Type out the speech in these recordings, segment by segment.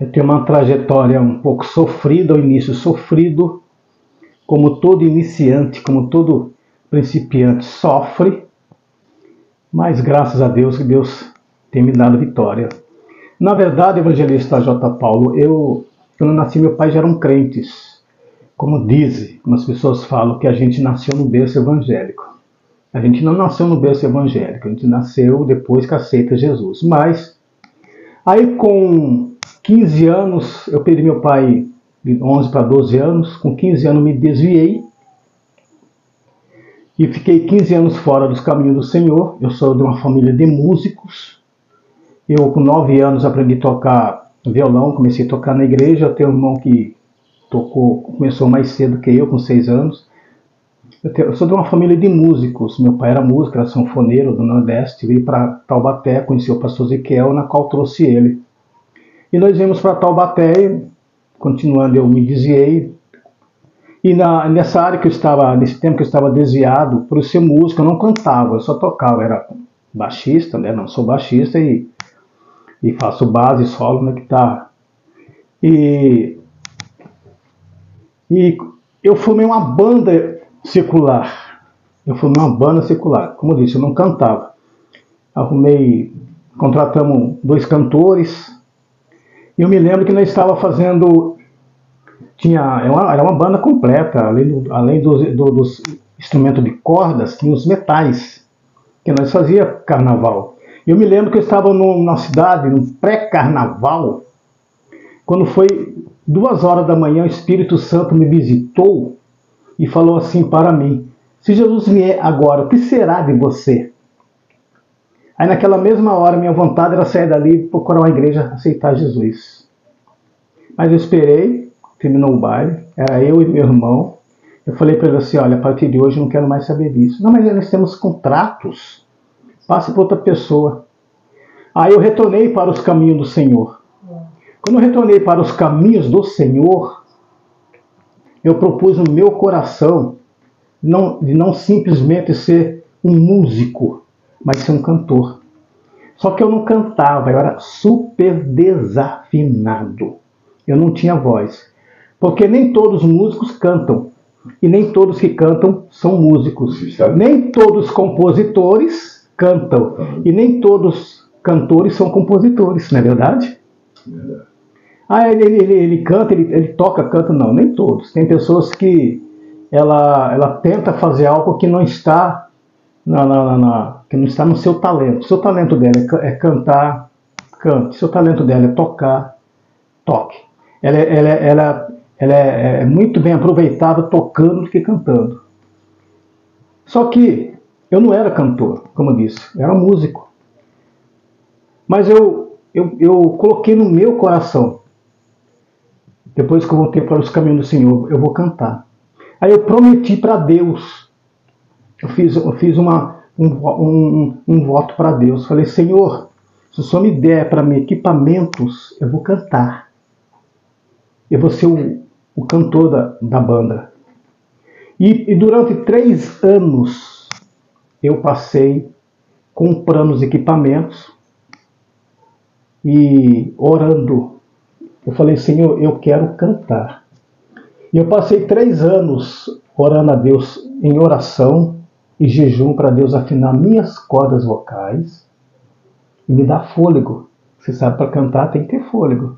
Eu tenho uma trajetória um pouco sofrida, ao início sofrido, como todo iniciante, como todo principiante sofre, mas graças a Deus que Deus tem me dado vitória. Na verdade, evangelista J. Paulo, quando eu nasci, meu pai já eram crentes. Como dizem, como as pessoas falam, que a gente nasceu no berço evangélico. A gente não nasceu no berço evangélico, a gente nasceu depois que aceita Jesus. Mas, aí com 15 anos, eu perdi meu pai de 11 para 12 anos. Com 15 anos me desviei e fiquei 15 anos fora dos caminhos do Senhor. Eu sou de uma família de músicos. Eu com 9 anos aprendi a tocar violão, comecei a tocar na igreja. Eu tenho um irmão que começou mais cedo que eu, com 6 anos. Eu sou de uma família de músicos. Meu pai era músico, era sanfoneiro do Nordeste. Veio para Taubaté, conheceu o pastor Ezequiel, na qual trouxe ele. E nós viemos para Taubaté, continuando eu me desviei. E nessa área que eu estava, nesse tempo que eu estava desviado, por ser músico, eu não cantava, eu só tocava. Eu era baixista, né? Não sou baixista e faço base, solo na guitarra. E eu formei uma banda secular. Como eu disse, eu não cantava. Contratamos 2 cantores. E eu me lembro que nós estávamos fazendo... Era uma banda completa. Além dos instrumentos de cordas, tinha os metais, que nós fazíamos carnaval. E eu me lembro que eu estava na cidade, no pré-carnaval, quando foi 2 horas da manhã, o Espírito Santo me visitou e falou assim para mim: se Jesus vier agora, o que será de você? Aí naquela mesma hora, minha vontade era sair dali e procurar uma igreja, aceitar Jesus. Mas eu esperei, terminou o baile, era eu e meu irmão. Eu falei para ele assim: olha, a partir de hoje eu não quero mais saber disso. Não, mas nós temos contratos, passa para outra pessoa. Aí eu retornei para os caminhos do Senhor. Quando eu retornei para os caminhos do Senhor, eu propus no meu coração de não simplesmente ser um músico, mas ser um cantor. Só que eu não cantava, eu era super desafinado. Eu não tinha voz. Porque nem todos os músicos cantam. E nem todos que cantam são músicos. Nem todos os compositores cantam. E nem todos cantores são compositores, não é verdade? Ah, ele canta, ele toca, canta. Não, nem todos. Tem pessoas que ela tenta fazer algo que não está que não está no seu talento. O seu talento dela é cantar, cante. O seu talento dela é tocar, toque. Ela é muito bem aproveitada tocando do que cantando. Só que eu não era cantor, como eu disse, eu era músico. Mas eu coloquei no meu coração, depois que eu voltei para os caminhos do Senhor, eu vou cantar. Aí eu prometi para Deus, eu fiz um voto para Deus. Falei: Senhor, se o Senhor me der para mim equipamentos, eu vou cantar. Eu vou ser o cantor da banda. E durante 3 anos eu passei comprando os equipamentos e orando. Eu falei: Senhor, eu quero cantar. E eu passei 3 anos orando a Deus em oração e jejum para Deus afinar minhas cordas vocais e me dar fôlego. Você sabe, para cantar tem que ter fôlego.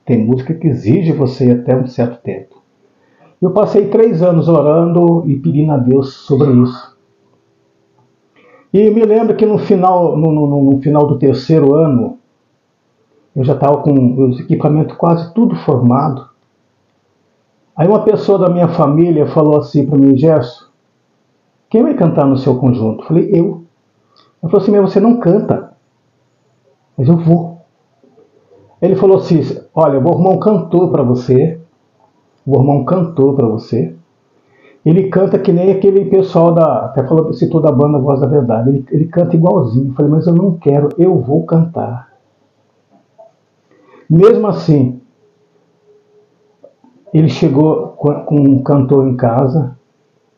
Tem música que exige você ir até um certo tempo. Eu passei 3 anos orando e pedindo a Deus sobre isso. E me lembro que no final do 3º ano, eu já estava com os equipamentos quase tudo formado. Aí uma pessoa da minha família falou assim para mim: Gerson, quem vai cantar no seu conjunto? Eu falei: eu. Ele falou assim: mas você não canta. Mas eu vou. Ele falou assim: olha, eu vou arrumar um cantor para você. Ele canta que nem aquele pessoal até citou da banda Voz da Verdade. Ele canta igualzinho. Eu falei: mas eu não quero, eu vou cantar. Mesmo assim, ele chegou com um cantor em casa,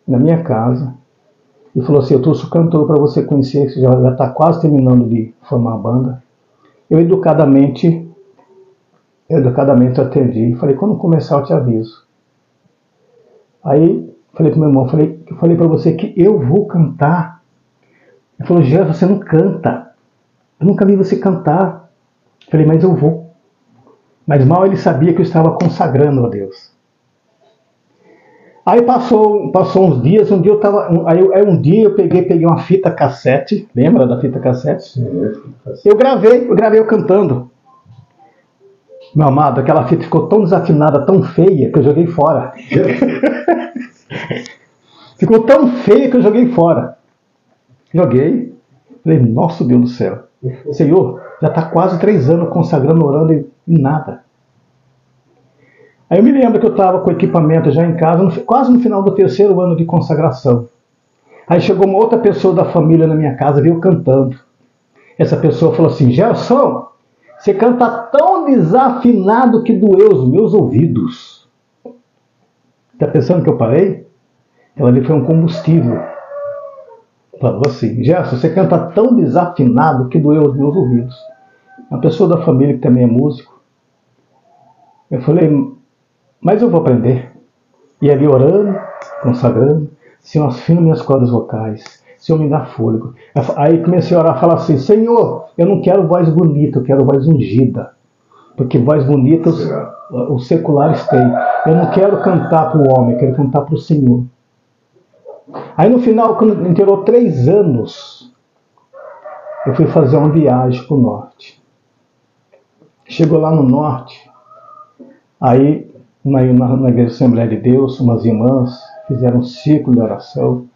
na minha casa, e falou assim: eu trouxe o cantor para você conhecer, que já está quase terminando de formar a banda. Eu educadamente educadamente eu atendi. Falei, quando começar eu te aviso. Aí falei pro meu irmão, falei para você que eu vou cantar. Ele falou, Gerson, você não canta. Eu nunca vi você cantar. Falei, mas eu vou. Mas mal ele sabia que eu estava consagrando a Deus. Aí passou uns dias, um dia eu tava. Aí um dia eu peguei uma fita cassete. Lembra da fita cassete? Sim, eu gravei eu cantando. Meu amado, aquela fita ficou tão desafinada, tão feia, que eu joguei fora. Ficou tão feia que eu joguei fora. Joguei. Falei, nossa Deus do céu. Senhor, já está quase 3 anos consagrando, orando e nada. Aí eu me lembro que eu estava com o equipamento já em casa, quase no final do 3º ano de consagração. Aí chegou uma outra pessoa da família na minha casa, veio cantando. Essa pessoa falou assim, Gerson, você canta tão desafinado que doeu os meus ouvidos. Está pensando que eu parei? Ela ali foi um combustível. Falou assim, Gerson, você canta tão desafinado que doeu os meus ouvidos. Uma pessoa da família que também é músico. Eu falei, mas eu vou aprender. E ali orando, consagrando, Senhor, afina minhas cordas vocais, Senhor, me dá fôlego. Aí comecei a orar e falar assim, Senhor, eu não quero voz bonita, eu quero voz ungida. Porque voz bonita os seculares têm. Eu não quero cantar para o homem, eu quero cantar para o Senhor. Aí no final, quando inteirou 3 anos, eu fui fazer uma viagem para o norte. Chegou lá no norte, aí na igreja Assembleia de Deus, umas irmãs fizeram um ciclo de oração.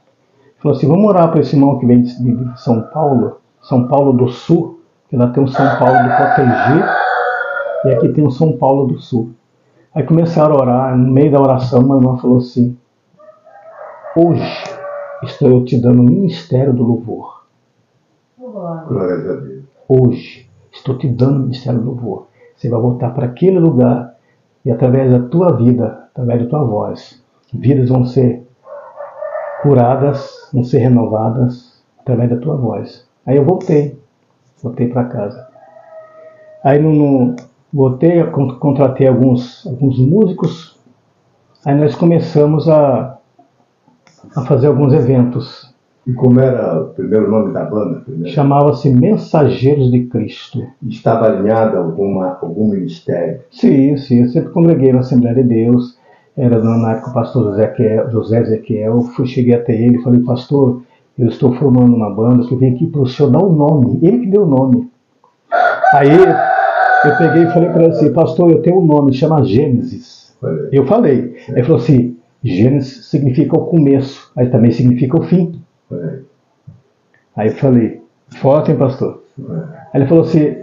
Falou assim, vamos orar para esse irmão que vem de São Paulo do Sul, que lá tem um São Paulo do Potengi, e aqui tem um São Paulo do Sul. Aí começaram a orar, no meio da oração, uma irmã falou assim, hoje estou eu te dando o ministério do louvor. Glória a Deus. Hoje estou te dando o ministério do louvor. Você vai voltar para aquele lugar e através da tua vida, através da tua voz, vidas vão ser curadas, vão ser renovadas através da tua voz. Aí eu voltei para casa. Aí voltei, contratei alguns músicos, aí nós começamos a fazer alguns eventos. E como era o primeiro nome da banda? Chamava-se Mensageiros de Cristo. Estava alinhado a algum ministério? Sim, eu sempre congreguei na Assembleia de Deus. Era na época o pastor José Ezequiel. Cheguei até ele e falei, pastor, eu estou formando uma banda que eu vim aqui para o senhor dar um nome. Ele que deu o nome. Aí eu peguei e falei para ele assim, pastor, eu tenho um nome, chama Gênesis. Eu falei. Aí ele falou assim, Gênesis significa o começo, aí também significa o fim. Aí eu falei, forte, hein, pastor? Aí ele falou assim,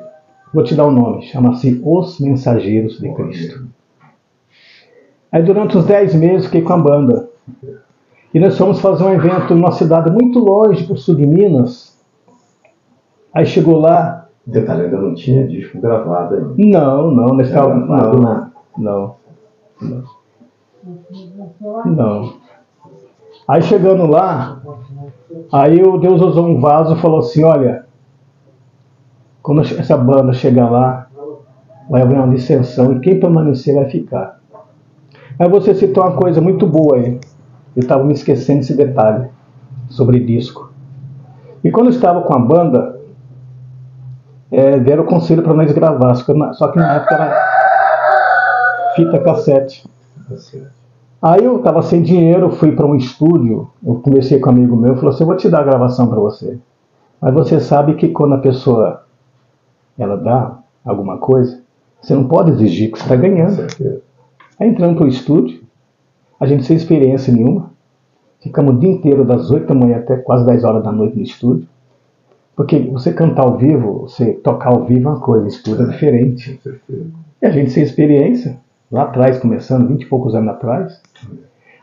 vou te dar um nome, chama-se Os Mensageiros de Cristo. Aí durante uns 10 meses fiquei com a banda. E nós fomos fazer um evento numa cidade muito longe, pro sul de Minas. Aí chegou lá... Detalhe, ainda não tinha disco gravado ainda. Não, nesse não. Aí chegando lá, aí o Deus usou um vaso e falou assim, olha, quando essa banda chegar lá, vai haver uma dissensão e quem permanecer vai ficar. Aí você citou uma coisa muito boa aí. Eu estava me esquecendo desse detalhe sobre disco. E quando eu estava com a banda, deram o conselho para nós gravar, só que na época era fita cassete. Aí eu estava sem dinheiro, fui para um estúdio, eu conversei com um amigo meu, falou assim, eu vou te dar a gravação para você. Mas você sabe que quando a pessoa ela dá alguma coisa, você não pode exigir que você está ganhando. Aí entramos para o estúdio, a gente sem experiência nenhuma, ficamos o dia inteiro das 8 da manhã até quase 10 horas da noite no estúdio, porque você cantar ao vivo, você tocar ao vivo é uma coisa, estúdio é diferente. E a gente sem experiência, lá atrás, começando, 20 e poucos anos atrás,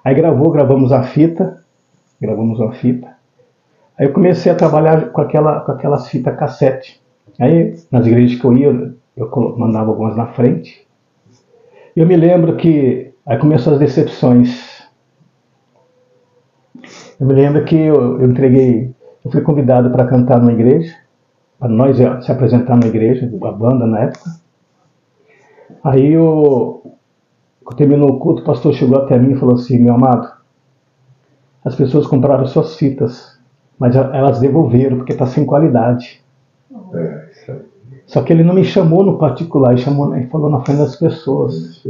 aí gravamos uma fita, aí eu comecei a trabalhar com aquelas fitas cassete. Aí, nas igrejas que eu ia, eu mandava algumas na frente. Eu me lembro que aí começaram as decepções. Eu me lembro que eu fui convidado para cantar numa igreja, para nós se apresentar na igreja, a banda na época. Aí quando terminou o culto, o pastor chegou até mim e falou assim: meu amado, as pessoas compraram suas fitas, mas elas devolveram porque está sem qualidade. Isso aí. Só que ele não me chamou no particular, ele falou na frente das pessoas.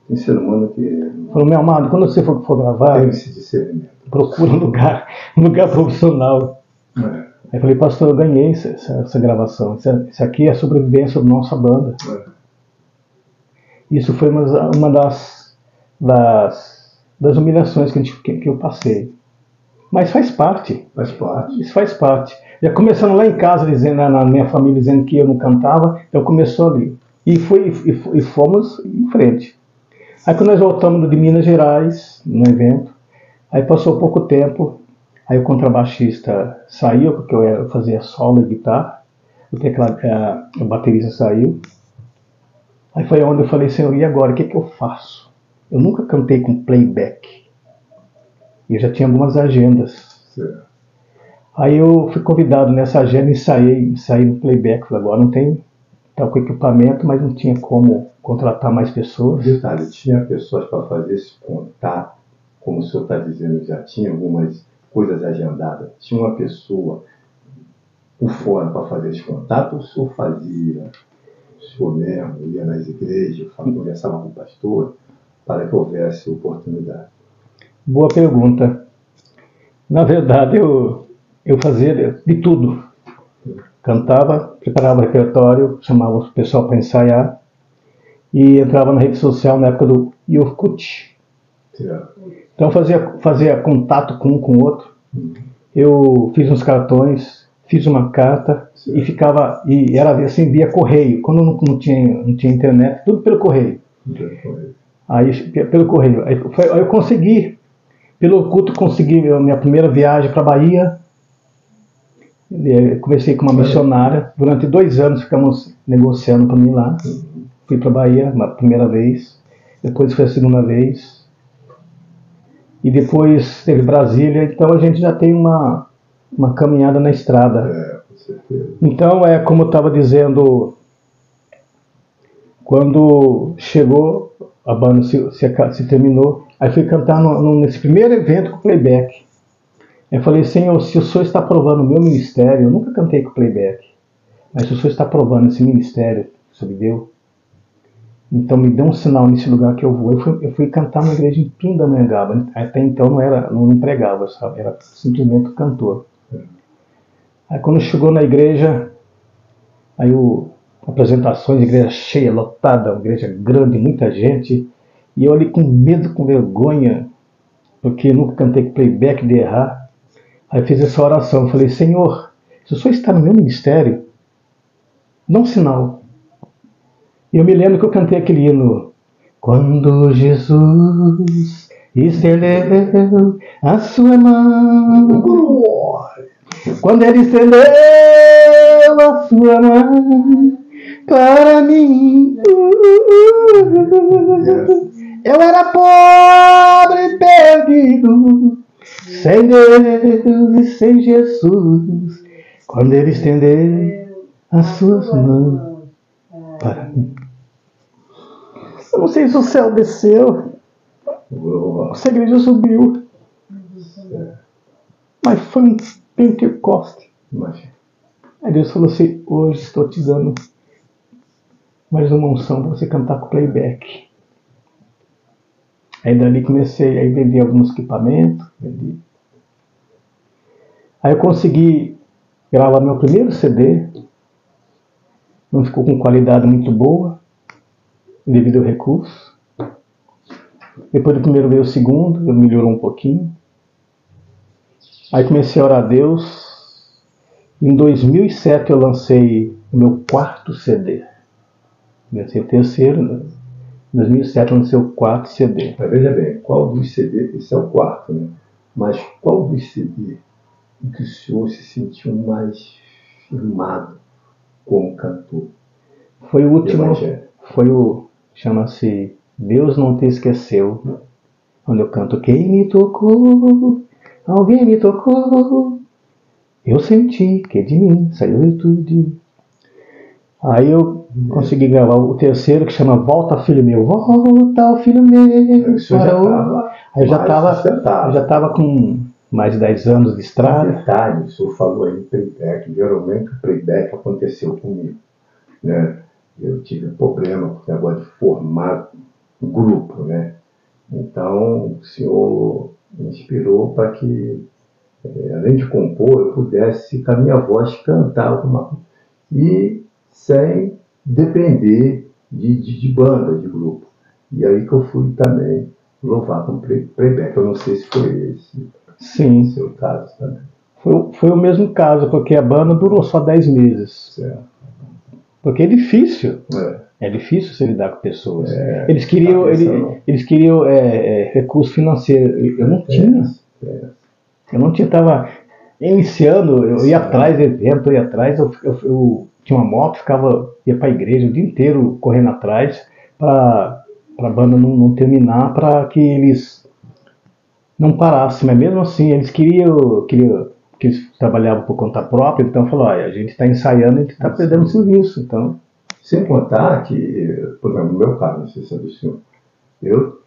Tem ser humano que Falou: meu amado, quando você for gravar, tem esse discernimento. procura um lugar profissional. Aí eu falei: pastor, eu ganhei essa gravação. Isso aqui é a sobrevivência da nossa banda. Isso foi uma das humilhações que eu passei. Mas faz parte. Faz parte. Isso faz parte. Já começando lá em casa, dizendo, na minha família, dizendo que eu não cantava, então começou ali. E fomos em frente. Aí quando nós voltamos de Minas Gerais, no evento, aí passou pouco tempo, aí o contrabaixista saiu, porque eu fazia solo e guitarra, o baterista saiu. Aí foi onde eu falei: Senhor, e agora? O que eu faço? Eu nunca cantei com playback. E eu já tinha algumas agendas. Certo. Aí eu fui convidado nessa agenda e saí no playback. Falei: agora não tem, tá com equipamento, mas não tinha como contratar mais pessoas. Detalhe, tinha pessoas para fazer esse contato, como o senhor está dizendo, já tinha algumas coisas agendadas. Tinha uma pessoa por fora para fazer esse contato, ou o senhor fazia? O senhor mesmo ia nas igrejas, conversava com o pastor, para que houvesse oportunidade? Boa pergunta. Na verdade, eu fazia de tudo. Cantava, preparava o repertório, chamava o pessoal para ensaiar e entrava na rede social na época do Orkut. Então fazia contato com um com o outro. Eu fiz uns cartões, fiz uma carta e ficava, e era assim via correio. Quando não tinha internet, tudo pelo correio. Aí pelo correio. Aí eu consegui. Pelo culto consegui a minha primeira viagem para a Bahia. Comecei com uma missionária. Durante 2 anos ficamos negociando para mim lá. Fui para a Bahia uma primeira vez. Depois foi a segunda vez. E depois teve Brasília. Então a gente já tem uma caminhada na estrada. Com certeza. Então como eu estava dizendo, quando chegou, a banda se terminou. Aí fui cantar nesse primeiro evento com playback. Eu falei: Senhor, se o Senhor está aprovando o meu ministério, eu nunca cantei com playback, mas se o Senhor está aprovando esse ministério que o Senhor me deu, então me dê um sinal nesse lugar que eu vou. Eu fui cantar na igreja em Pindamonhangaba. Até então não pregava, sabe? Era simplesmente cantor. Aí quando chegou na igreja, aí apresentações, igreja cheia, lotada, uma igreja grande, muita gente. E eu ali com medo, com vergonha, porque nunca cantei com playback de errar. Aí fiz essa oração, eu falei: Senhor, se o Senhor está no meu ministério, dá um sinal. E eu me lembro que eu cantei aquele hino: quando Jesus estendeu a sua mão, quando Ele estendeu a sua mão para mim, eu era pobre e perdido, sem Deus e sem Jesus, quando Ele estendeu as suas mãos para mim. Eu não sei se o céu desceu, se a igreja subiu, mas foi um Pentecoste. Aí Deus falou assim: hoje estou te dando mais uma unção para você cantar com playback. Aí dali comecei, aí vendi alguns equipamentos, Aí eu consegui gravar meu primeiro CD, não ficou com qualidade muito boa, devido ao recurso. Depois do primeiro veio o segundo, melhorou um pouquinho. Aí comecei a orar a Deus. Em 2007 eu lancei o meu 4º CD. Comecei o terceiro, né? Em 2007 eu lancei o 4º CD. Mas veja bem, qual dos CD, esse é o 4º, né? Mas qual dos CD em que o senhor se sentiu mais firmado como cantor? Foi o último, chama-se Deus Não Te Esqueceu, onde eu canto: quem me tocou, alguém me tocou, eu senti que de mim saiu virtude. Aí eu consegui gravar o terceiro, que chama Volta Filho Meu. Volta Filho Meu. Isso já estava. Aí eu já estava com mais de 10 anos de estrada. Detalhe, o senhor falou aí em playback. Geralmente o playback aconteceu comigo, né? Eu tive problema com o negócio de formar um grupo, né? Então o senhor me inspirou para que, além de compor, eu pudesse, com a minha voz, cantar alguma coisa. E sem depender de banda, de grupo. E aí que eu fui também louvar com playback. Eu não sei se foi esse Sim. o seu caso também. Foi o mesmo caso, porque a banda durou só 10 meses. Certo. Porque é difícil. É difícil se lidar com pessoas. Eles queriam recurso financeiro. Eu não tinha. Eu não tinha, estava iniciando, eu ia atrás de evento, eu tinha uma moto, ia para a igreja o dia inteiro correndo atrás para a banda não terminar, para que eles não parassem. Mas mesmo assim, eles queriam que eles trabalhavam por conta própria, então falou, a gente está ensaiando e a gente está perdendo serviço. Então, sem contar que, por exemplo, no meu caso, não sei se é do senhor, eu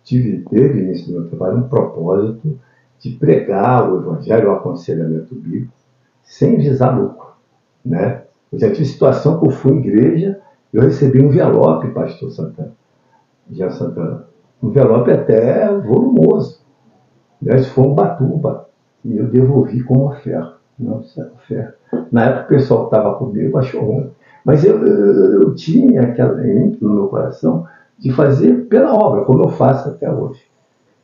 tive desde o início do meu trabalho um propósito de pregar o evangelho, o aconselhamento bíblico, sem visar lucro, né? Eu já tive situação que eu fui em igreja e eu recebi um envelope, pastor Santana, Jean Santana, um envelope até volumoso, né? Isso foi um batuba, e eu devolvi como oferta. Não, isso é oferta. Na época o pessoal que estava comigo achou ruim, mas eu tinha aquela ímpeto no meu coração de fazer pela obra, como eu faço até hoje.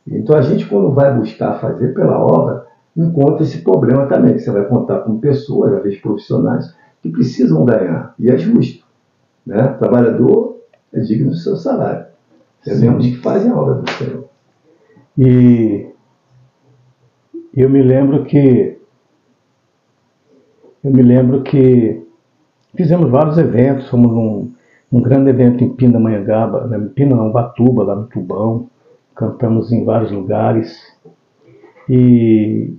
Então a gente, quando vai buscar fazer pela obra, encontra esse problema também, que você vai contar com pessoas, às vezes profissionais, que precisam ganhar, e é justo, né? O trabalhador é digno do seu salário. É mesmo que fazem a obra do Senhor. E eu me lembro que fizemos vários eventos, fomos um grande evento em Pindamonhangaba, Batuba, lá no Tubão, cantamos em vários lugares. E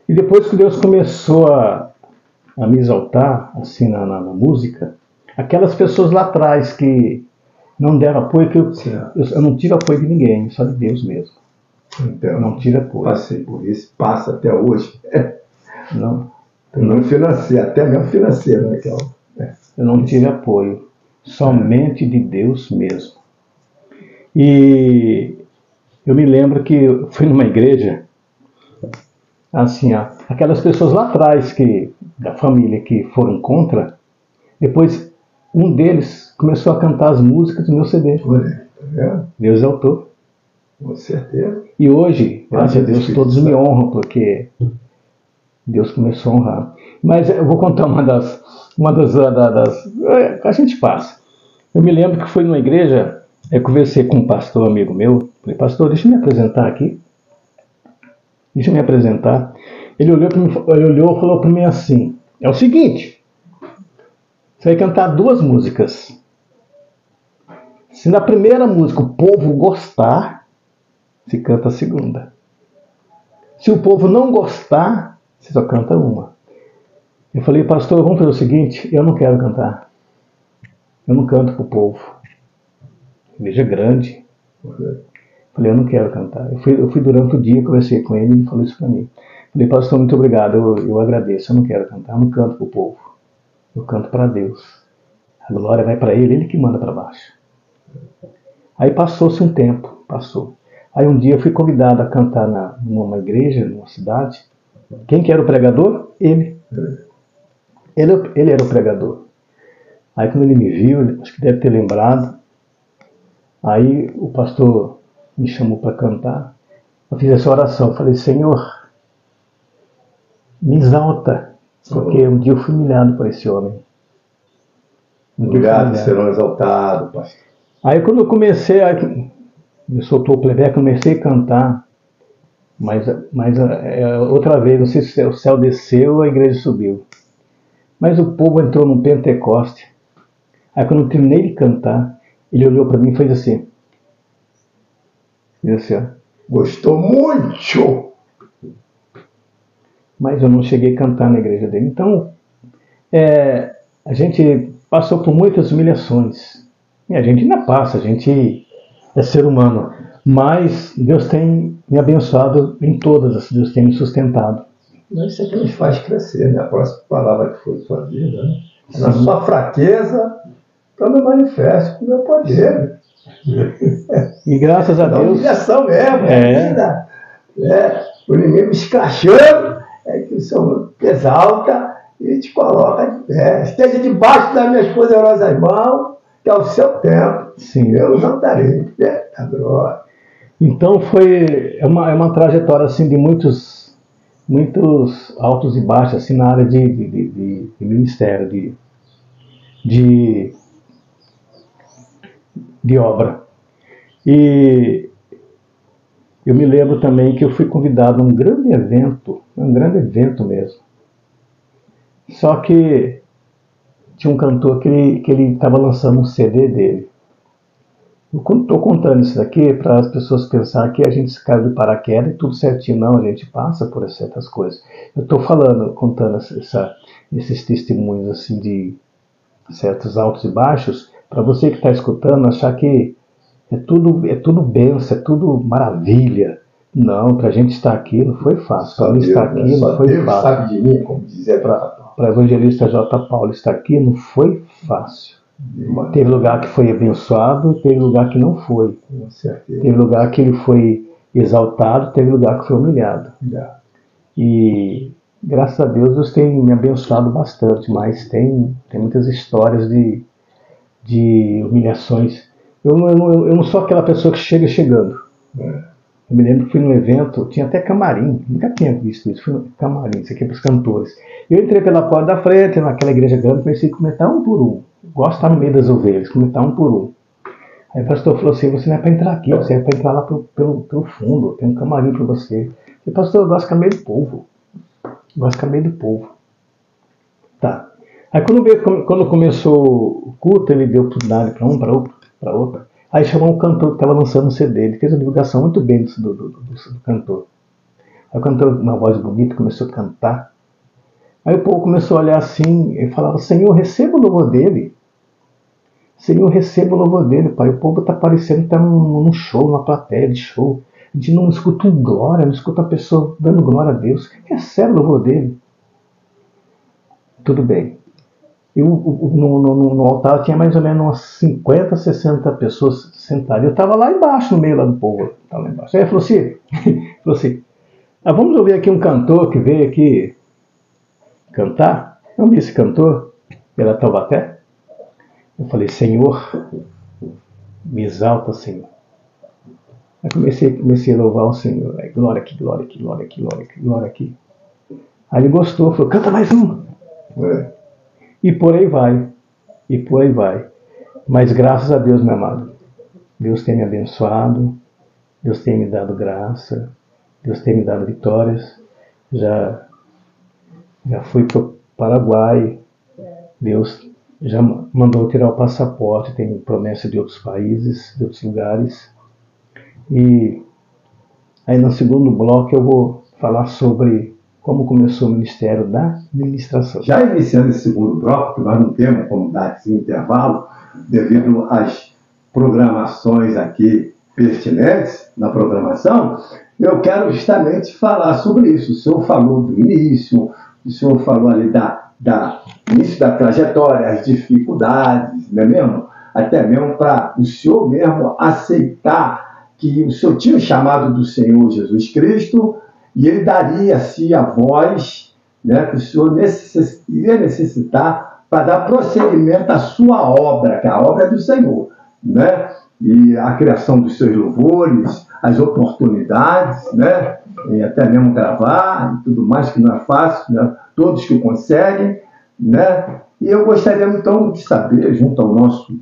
depois que Deus começou a me exaltar, assim, na música, aquelas pessoas lá atrás que não deram apoio, que eu não tive apoio de ninguém, só de Deus mesmo. Então, não tive apoio. Passei por isso, passa até hoje. Não financeiro, até mesmo financeiro, né? Eu não tive apoio, somente de Deus mesmo. E eu me lembro que eu fui numa igreja, assim, aquelas pessoas lá atrás da família que foram contra, depois um deles começou a cantar as músicas do meu CD. Olha, tá vendo? Deus é autor. Com certeza. E hoje, graças a Deus, todos me honram, porque Deus começou a honrar. Mas eu vou contar uma das a gente passa. Eu me lembro que fui numa igreja, eu conversei com um pastor amigo meu, falei, pastor, deixa eu me apresentar aqui. Deixa eu me apresentar. Ele olhou e falou para mim assim, é o seguinte, você vai cantar 2 músicas. Se na primeira música o povo gostar, se canta a segunda. Se o povo não gostar, você só canta uma. Eu falei, pastor, vamos fazer o seguinte, eu não quero cantar. Eu não canto pro povo. Igreja grande. Falei, eu não quero cantar. Eu fui durante o dia, conversei com ele, ele falou isso para mim. Falei, pastor, muito obrigado, eu agradeço, eu não quero cantar, eu não canto pro povo. Eu canto para Deus. A glória vai para ele que manda para baixo. Aí passou-se um tempo, passou. Aí um dia eu fui convidado a cantar numa igreja, numa cidade. Quem que era o pregador? Ele. Ele era o pregador. Aí quando ele me viu, acho que deve ter lembrado, aí o pastor me chamou para cantar. Eu fiz essa oração, falei, Senhor, me exalta, porque um dia eu fui humilhado por esse homem. Obrigado, serão exaltado, pastor. Aí quando eu comecei, me soltou o playback, comecei a cantar, mas outra vez, não sei se o céu desceu ou a igreja subiu. Mas o povo entrou num Pentecoste. Aí quando eu terminei de cantar, ele olhou para mim e fez assim. Fez assim, ó. Gostou muito! Mas eu não cheguei a cantar na igreja dele. Então, a gente passou por muitas humilhações. E a gente ainda passa, a gente é ser humano. Mas Deus tem me abençoado em todas, Deus tem me sustentado. Mas isso é que nos faz crescer, né? A próxima palavra que foi sua vida, né? Na sua fraqueza, eu me manifesto com o meu poder. E graças a Deus. Humilhação mesmo, vida. O inimigo escrachando, é que o Senhor te exalta e te coloca de pé. Esteja debaixo das minhas poderosas mãos, que é o seu tempo. Sim. Eu não darei de pé da glória. Então é uma trajetória assim, de muitos altos e baixos assim, na área de ministério, de obra. E eu me lembro também que eu fui convidado a um grande evento mesmo. Só que tinha um cantor que ele estava lançando um CD dele. Eu estou contando isso daqui para as pessoas pensarem que a gente caiu de paraquedas e tudo certinho. Não, a gente passa por certas coisas. Eu estou contando esses testemunhos assim de certos altos e baixos, para você que está escutando achar que é tudo bênção, é tudo maravilha. Não, para a gente estar aqui não foi fácil. Para mim estar aqui não foi Deus fácil. Sabe de mim, como dizia para o evangelista J. Paulo estar aqui não foi fácil. Teve lugar que foi abençoado, teve lugar que não foi. Com certeza. Teve lugar que ele foi exaltado, teve lugar que foi humilhado. E graças a Deus tem me abençoado bastante, mas tem muitas histórias de humilhações. Eu não sou aquela pessoa que chega chegando. Eu me lembro que fui num evento, tinha até camarim, nunca tinha visto isso, fui no camarim, isso aqui é para os cantores. Eu entrei pela porta da frente, naquela igreja grande, comecei a comentar um por um. Gosto de estar no meio das ovelhas, comentar um por um. Aí o pastor falou assim, você não é para entrar aqui, você é para entrar lá pelo fundo, tem um camarim para você. E pastor, eu gosto de ficar meio do povo. Tá. Aí quando começou o culto, ele deu oportunidade para um, para outro. Aí chamou um cantor que estava lançando um CD, ele fez uma divulgação muito bem do cantor. Aí o cantor, uma voz bonita, começou a cantar. Aí o povo começou a olhar assim, e falava, Senhor, receba o louvor dele. Senhor, receba o louvor dele, pai. O povo está parecendo que está num show, numa plateia de show. A gente não escuta um glória, não escuta a pessoa dando glória a Deus. Recebe o louvor dele. Tudo bem. E no altar tinha mais ou menos umas 50, 60 pessoas sentadas. Eu estava lá embaixo, no meio lá do povo. Lá embaixo. Aí ele falou assim, vamos ouvir aqui um cantor que veio aqui cantar. Eu vi esse cantor pela Taubaté. Eu falei, Senhor, me exalta, Senhor. Aí comecei a louvar o Senhor. Aí, glória aqui, glória aqui, glória aqui, glória aqui, glória aqui. Aí ele gostou, falou, canta mais um. E por aí vai. Mas graças a Deus, meu amado, Deus tem me abençoado, Deus tem me dado graça, Deus tem me dado vitórias. Já fui para o Paraguai, Deus já mandou tirar o passaporte, tem promessa de outros países, de outros lugares. E aí no segundo bloco eu vou falar sobre como começou o Ministério da Ministração. Já iniciando esse segundo bloco, que nós não temos como dar esse intervalo, devido às programações aqui pertinentes na programação, eu quero justamente falar sobre isso. O senhor falou do início, o senhor falou ali da início da trajetória, as dificuldades, não é mesmo? Até mesmo para o senhor mesmo aceitar que o senhor tinha o chamado do Senhor Jesus Cristo e ele daria-se a voz, né, que o senhor iria necessitar para dar prosseguimento à sua obra, que a obra é do Senhor, né? E a criação dos seus louvores, as oportunidades, né? E até mesmo gravar e tudo mais, que não é fácil, né? Todos que conseguem, né? E eu gostaria então de saber, junto ao nosso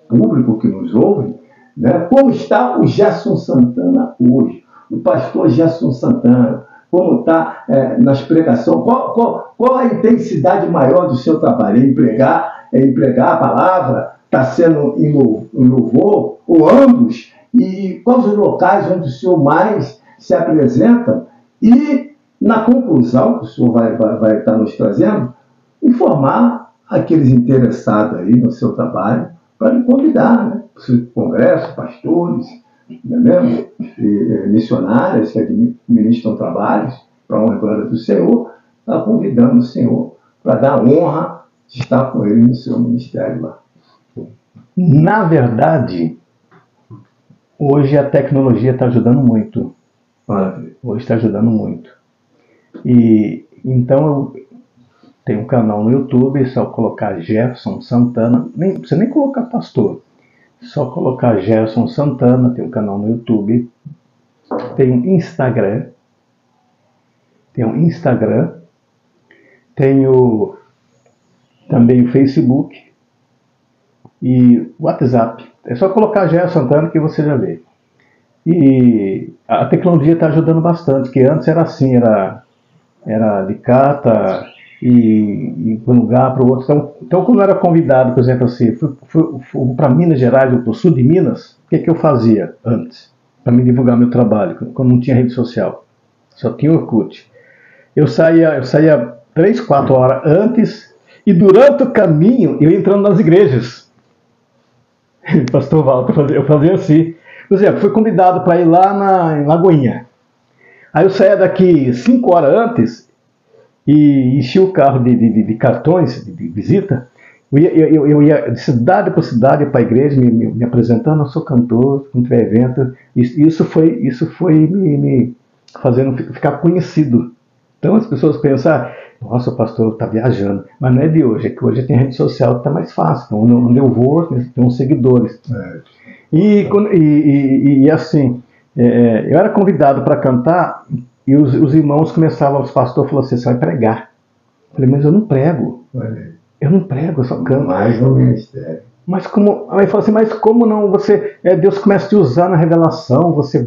público que nos ouve, né, como está o Gerson Santana hoje, o pastor Gerson Santana, como está nas pregações, qual a intensidade maior do seu trabalho? Empregar a palavra, está sendo em louvor, ou ambos, e quais os locais onde o senhor mais se apresenta? E, na conclusão, que o senhor vai estar nos trazendo, informar aqueles interessados aí no seu trabalho para lhe convidar, né? Congressos, pastores, não é mesmo? Missionários que administram trabalhos para a honra e glória do Senhor, está convidando o Senhor para dar honra de estar com ele no seu ministério lá. Na verdade, hoje a tecnologia está ajudando muito. Hoje está ajudando muito. E então eu tenho um canal no YouTube, só colocar Jefferson Santana, não precisa nem colocar pastor, só colocar Jefferson Santana, tem um canal no YouTube, tem um Instagram, tenho também o Facebook e o WhatsApp. É só colocar Jefferson Santana que você já vê. E a tecnologia está ajudando bastante, que antes era assim, era de carta e de um lugar para o outro. Então, quando eu era convidado, por exemplo, assim, fui para Minas Gerais, para o sul de Minas, o que eu fazia antes? Para me divulgar meu trabalho, quando não tinha rede social. Só tinha o Orkut. Eu saía 3, 4 horas antes e durante o caminho eu entrando nas igrejas. Pastor Walter, eu fazia assim. Por exemplo, fui convidado para ir lá em Lagoinha. Aí eu saía daqui 5 horas antes e enchia o carro de cartões de visita. Eu ia de cidade para cidade para a igreja, me apresentando, eu sou cantor, quando tiver evento. Isso foi me fazendo ficar conhecido. Então as pessoas pensam, nossa, o pastor está viajando. Mas não é de hoje, é que hoje tem rede social que está mais fácil. Então onde eu vou, tem uns seguidores. E assim, eu era convidado para cantar e os irmãos começavam, os pastores falaram assim, você vai pregar. Eu falei, mas eu não prego. Eu não prego, eu só canto. Mais no ministério. Mas como, aí fala assim, mas como não, Deus começa a te usar na revelação, você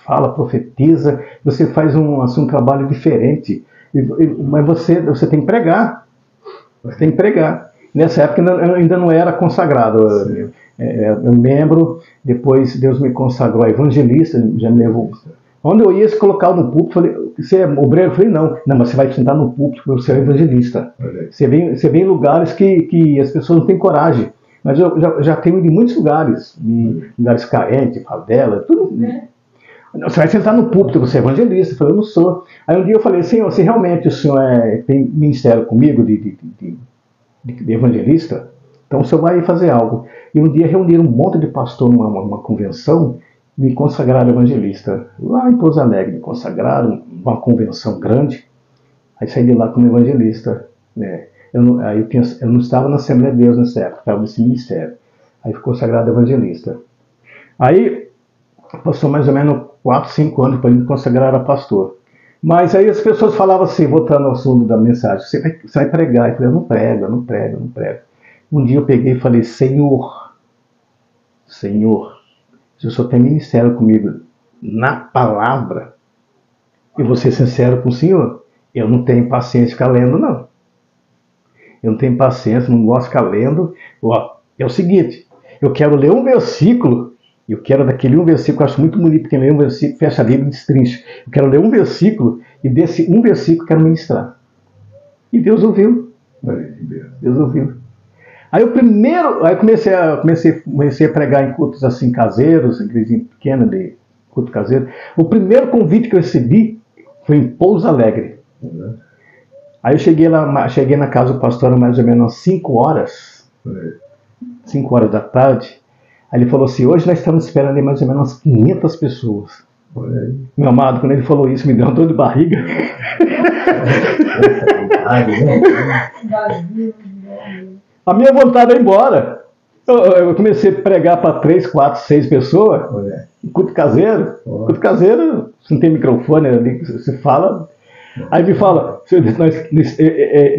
fala, profetiza, você faz um trabalho diferente, mas você tem que pregar. Você tem que pregar. Nessa época eu ainda não era consagrado. Eu lembro, depois Deus me consagrou a evangelista, já me levou. Onde eu ia se colocar no púlpito, falei, você é obreiro? Eu falei, não, mas você vai sentar no púlpito, você é evangelista. Você vem em lugares que as pessoas não têm coragem. Mas eu já tenho ido em muitos lugares, em lugares carentes, favela, tudo. Você vai sentar no púlpito, você é evangelista. Eu falei, eu não sou. Aí um dia eu falei, Senhor, se realmente o Senhor tem ministério comigo de evangelista, então o Senhor vai fazer algo. E um dia reuniram um monte de pastor numa convenção, me consagraram evangelista. Lá em Pouso Alegre, me consagraram, uma convenção grande. Aí saí de lá como evangelista. Né? Eu não estava na Assembleia de Deus nessa época, estava nesse ministério. Aí fui consagrado evangelista. Aí passou mais ou menos 4, 5 anos para me consagrar a pastor. Mas aí as pessoas falavam assim, voltando ao assunto da mensagem, você vai pregar. Eu falei, eu não prego. Um dia eu peguei e falei, Senhor, se o Senhor tem ministério comigo na palavra, eu vou ser sincero com o Senhor, eu não tenho paciência de ficar lendo, não. Eu não tenho paciência, não gosto de ficar lendo. É o seguinte, eu quero ler um versículo, eu quero daquele um versículo, eu acho muito bonito, porque ler um versículo, fecha a Bíblia e destrincha. Eu quero ler um versículo, e desse um versículo eu quero ministrar. E Deus ouviu. Deus ouviu. Aí comecei a pregar em cultos assim caseiros, igreja pequena de culto caseiro. O primeiro convite que eu recebi foi em Pouso Alegre. Aí eu cheguei na casa do pastor mais ou menos às 5 horas. 5 horas da tarde. Aí ele falou assim, hoje nós estamos esperando aí mais ou menos umas 500 pessoas. Meu amado, quando ele falou isso, me deu uma dor de barriga. A minha vontade é ir embora. Eu comecei a pregar para 3, 4, 6 pessoas. Culto caseiro. Culto caseiro, você não tem microfone, você fala. Aí me fala,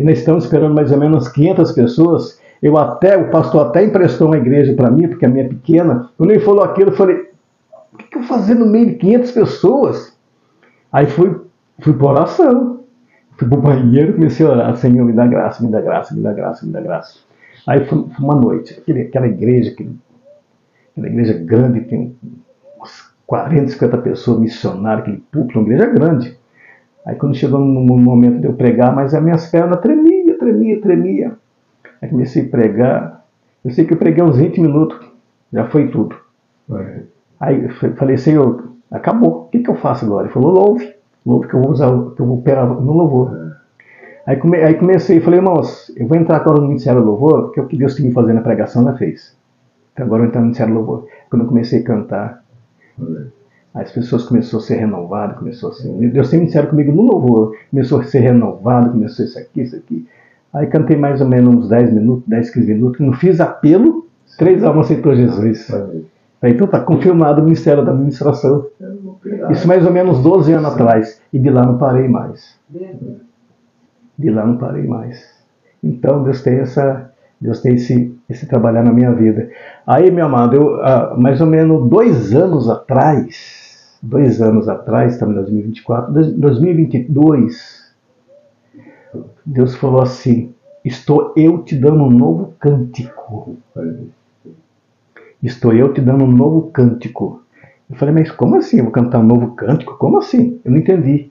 nós estamos esperando mais ou menos 500 pessoas. O pastor até emprestou uma igreja para mim, porque a minha é pequena. Quando ele falou aquilo, eu falei, o que eu vou fazer no meio de 500 pessoas? Aí fui para oração. Fui para o banheiro e comecei a orar, Senhor, me dá graça, me dá graça, me dá graça, me dá graça. Aí foi uma noite, aquela igreja grande, tem umas 40, 50 pessoas, missionários, aquele púlpito, uma igreja grande. Aí quando chegou no momento de eu pregar, mas as minhas pernas tremiam. tremia. Aí comecei a pregar. Eu sei que eu preguei uns 20 minutos. Já foi tudo. Aí eu falei, Senhor, acabou. O que eu faço agora? Ele falou, louve. Louve que eu vou usar, que eu vou operar no louvor. Aí comecei, falei, irmãos, eu vou entrar agora no Ministério do Louvor, porque o que Deus tinha me fazer na pregação, já fez. Então agora eu vou entrar no Ministério do Louvor. Quando eu comecei a cantar, as pessoas começaram a ser renovadas, Deus tem ministério comigo no louvor, começou a ser renovado, começou isso aqui. Aí cantei mais ou menos uns 10 minutos, 10, 15 minutos, não fiz apelo, 3 almas aceitou Jesus. Aí, então tá confirmado o ministério da administração. Isso mais ou menos 12 anos atrás. E de lá não parei mais. Então Deus tem esse trabalhar na minha vida. Aí, meu amado, mais ou menos 2 anos atrás, estamos em 2024, 2022, Deus falou assim, estou eu te dando um novo cântico. Estou eu te dando um novo cântico. Eu falei, mas como assim? Eu vou cantar um novo cântico? Como assim? Eu não entendi.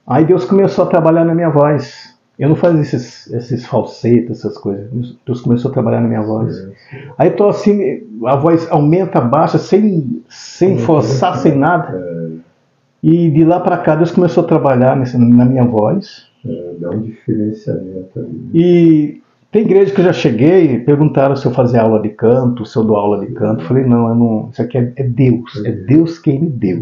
Aí Deus começou a trabalhar na minha voz. Eu não fazia esses falsetos, essas coisas. Deus começou a trabalhar na minha voz. Aí estou assim, a voz aumenta, baixa, sem forçar, sem nada. E de lá para cá Deus começou a trabalhar na minha voz. Dá um diferenciamento ali. E tem igreja que eu já cheguei, perguntaram se eu fazia aula de canto, se eu dou aula de canto. Eu falei, não, isso aqui é Deus. É Deus quem me deu.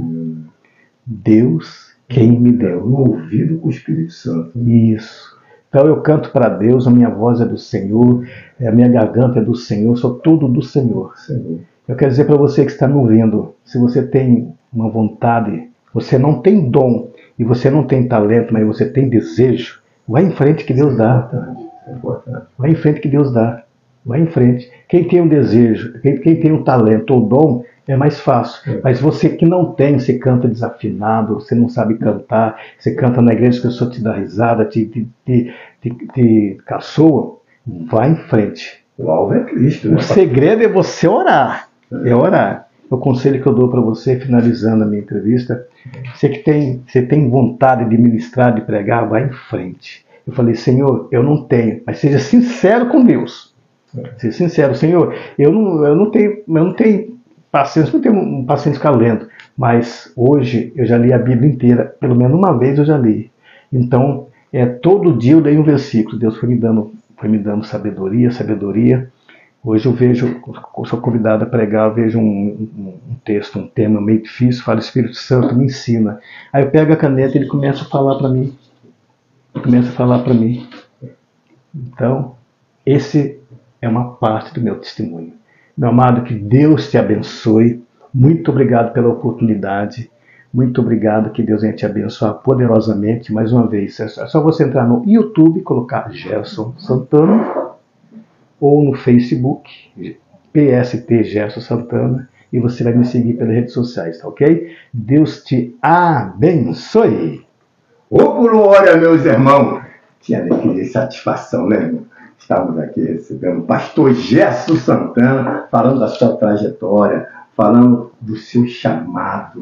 Deus quem me deu. Um ouvido com o Espírito Santo. Isso. Então eu canto para Deus, a minha voz é do Senhor, a minha garganta é do Senhor, sou tudo do Senhor. Eu quero dizer para você que está me ouvindo, se você tem uma vontade, você não tem dom e você não tem talento, mas você tem desejo, vai em frente que Deus dá. Vai em frente que Deus dá. Vai em frente. Quem tem um desejo, quem tem um talento ou dom, é mais fácil. Mas você que não tem, você canta desafinado, você não sabe cantar, você canta na igreja que a pessoa te dá risada, te caçoa, vai em frente. O alvo é Cristo. O segredo é você orar. É orar. O conselho que eu dou para você, finalizando a minha entrevista, você tem vontade de ministrar, de pregar, vai em frente. Eu falei, Senhor, eu não tenho, mas seja sincero com Deus. Seja sincero, Senhor, eu não tenho paciência, não tenho paciência de ficar lendo, mas hoje eu já li a Bíblia inteira, pelo menos uma vez eu já li. Então, todo dia eu dei um versículo, Deus foi me dando sabedoria. Hoje eu sou convidado a pregar, eu vejo um texto, um tema meio difícil, falo, Espírito Santo, me ensina. Aí eu pego a caneta e ele começa a falar para mim. Então, esse é uma parte do meu testemunho. Meu amado, que Deus te abençoe. Muito obrigado pela oportunidade. Muito obrigado, que Deus venha te abençoar poderosamente. Mais uma vez, é só você entrar no YouTube, colocar Gerson Santana, ou no Facebook, PST Gerson Santana, e você vai me seguir pelas redes sociais, tá ok? Deus te abençoe. Ô glória, meus irmãos! Tinha alegria e satisfação, né, irmão? Estamos aqui recebendo o pastor Gerson Santana, falando da sua trajetória, falando do seu chamado.